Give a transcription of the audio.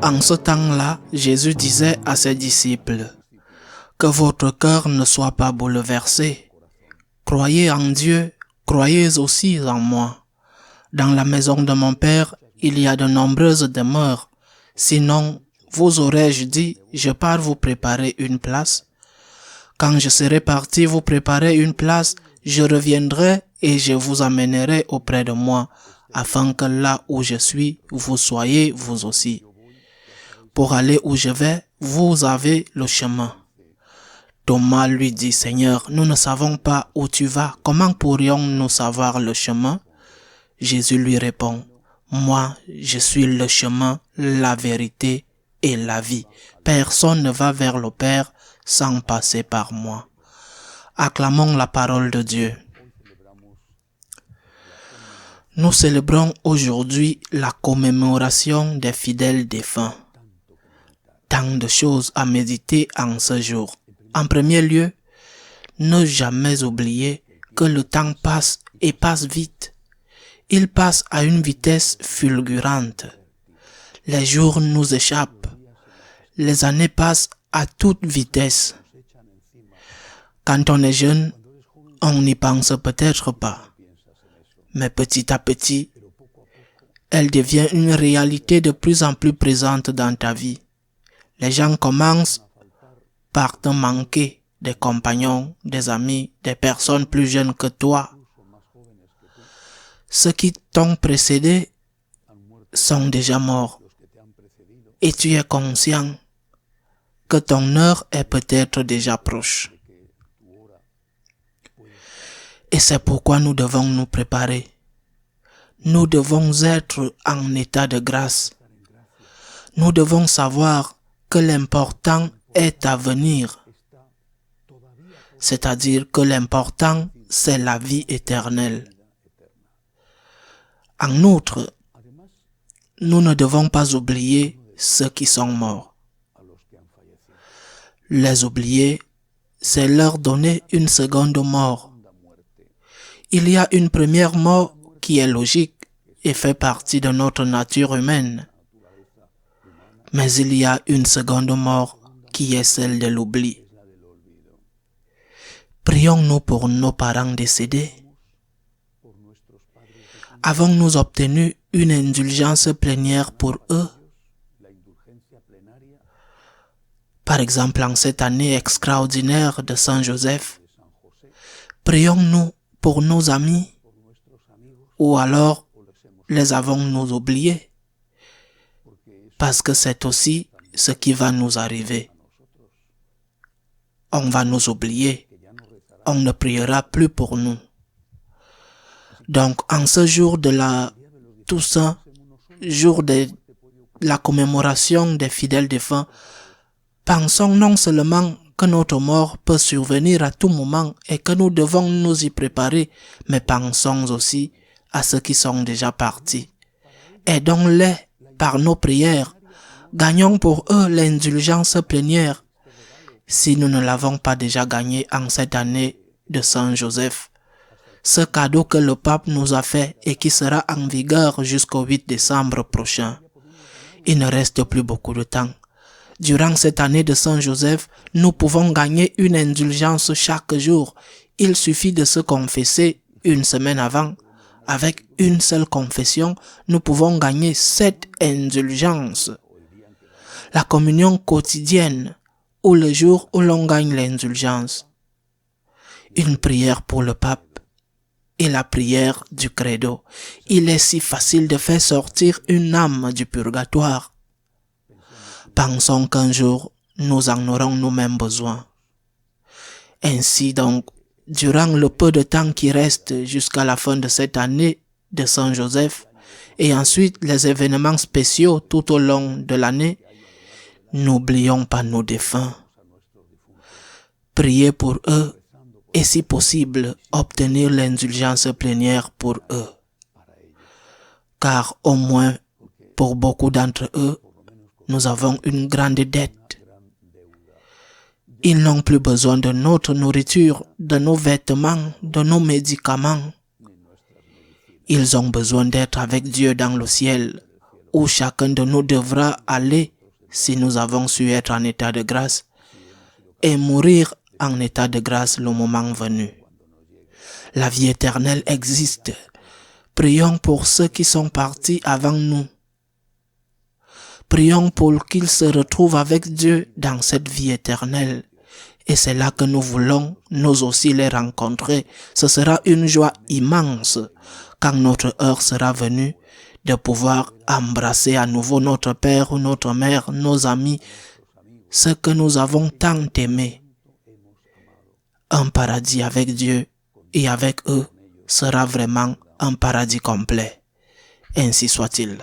En ce temps-là, Jésus disait à ses disciples, « Que votre cœur ne soit pas bouleversé. Croyez en Dieu, croyez aussi en moi. Dans la maison de mon Père, il y a de nombreuses demeures. Sinon, vous aurais-je dit, je pars vous préparer une place. Quand je serai parti vous préparer une place, je reviendrai et je vous amènerai auprès de moi, afin que là où je suis, vous soyez vous aussi. Pour aller où je vais, vous avez le chemin. » Thomas lui dit, « Seigneur, nous ne savons pas où tu vas. Comment pourrions-nous savoir le chemin? » Jésus lui répond, « Moi, je suis le chemin, la vérité et la vie. Personne ne va vers le Père sans passer par moi. » Acclamons la parole de Dieu. Nous célébrons aujourd'hui la commémoration des fidèles défunts. Tant de choses à méditer en ce jour. En premier lieu, ne jamais oublier que le temps passe et passe vite. Il passe à une vitesse fulgurante. Les jours nous échappent. Les années passent à toute vitesse. Quand on est jeune, on n'y pense peut-être pas. Mais petit à petit, elle devient une réalité de plus en plus présente dans ta vie. Les gens commencent par te manquer des compagnons, des amis, des personnes plus jeunes que toi. Ceux qui t'ont précédé sont déjà morts. Et tu es conscient que ton heure est peut-être déjà proche. Et c'est pourquoi nous devons nous préparer. Nous devons être en état de grâce. Nous devons savoir que l'important est à venir. C'est-à-dire que l'important, c'est la vie éternelle. En outre, nous ne devons pas oublier ceux qui sont morts. Les oublier, c'est leur donner une seconde mort. Il y a une première mort qui est logique et fait partie de notre nature humaine. Mais il y a une seconde mort qui est celle de l'oubli. Prions-nous pour nos parents décédés. Avons-nous obtenu une indulgence plénière pour eux? Par exemple, en cette année extraordinaire de Saint Joseph, prions-nous pour nos amis ou alors les avons-nous oubliés? Parce que c'est aussi ce qui va nous arriver. On va nous oublier. On ne priera plus pour nous. Donc, en ce jour de la Toussaint, jour de la commémoration des fidèles défunts, pensons non seulement que notre mort peut survenir à tout moment et que nous devons nous y préparer, mais pensons aussi à ceux qui sont déjà partis. Aidons-les par nos prières. Gagnons pour eux l'indulgence plénière. Si nous ne l'avons pas déjà gagné en cette année de Saint Joseph, ce cadeau que le pape nous a fait et qui sera en vigueur jusqu'au 8 décembre prochain. Il ne reste plus beaucoup de temps. Durant cette année de Saint Joseph, nous pouvons gagner une indulgence chaque jour. Il suffit de se confesser une semaine avant. Avec une seule confession, nous pouvons gagner 7 indulgences. La communion quotidienne ou le jour où l'on gagne l'indulgence. Une prière pour le pape et la prière du credo. Il est si facile de faire sortir une âme du purgatoire. Pensons qu'un jour, nous en aurons nous-mêmes besoin. Ainsi donc, durant le peu de temps qui reste jusqu'à la fin de cette année de Saint Joseph, et ensuite les événements spéciaux tout au long de l'année, n'oublions pas nos défunts. Priez pour eux et si possible, obtenir l'indulgence plénière pour eux. Car au moins, pour beaucoup d'entre eux, nous avons une grande dette. Ils n'ont plus besoin de notre nourriture, de nos vêtements, de nos médicaments. Ils ont besoin d'être avec Dieu dans le ciel, où chacun de nous devra aller si nous avons su être en état de grâce et mourir en état de grâce le moment venu. La vie éternelle existe. Prions pour ceux qui sont partis avant nous. Prions pour qu'ils se retrouvent avec Dieu dans cette vie éternelle. Et c'est là que nous voulons, nous aussi, les rencontrer. Ce sera une joie immense quand notre heure sera venue de pouvoir embrasser à nouveau notre père ou notre mère, nos amis, ceux que nous avons tant aimés. Un paradis avec Dieu et avec eux sera vraiment un paradis complet. Ainsi soit-il.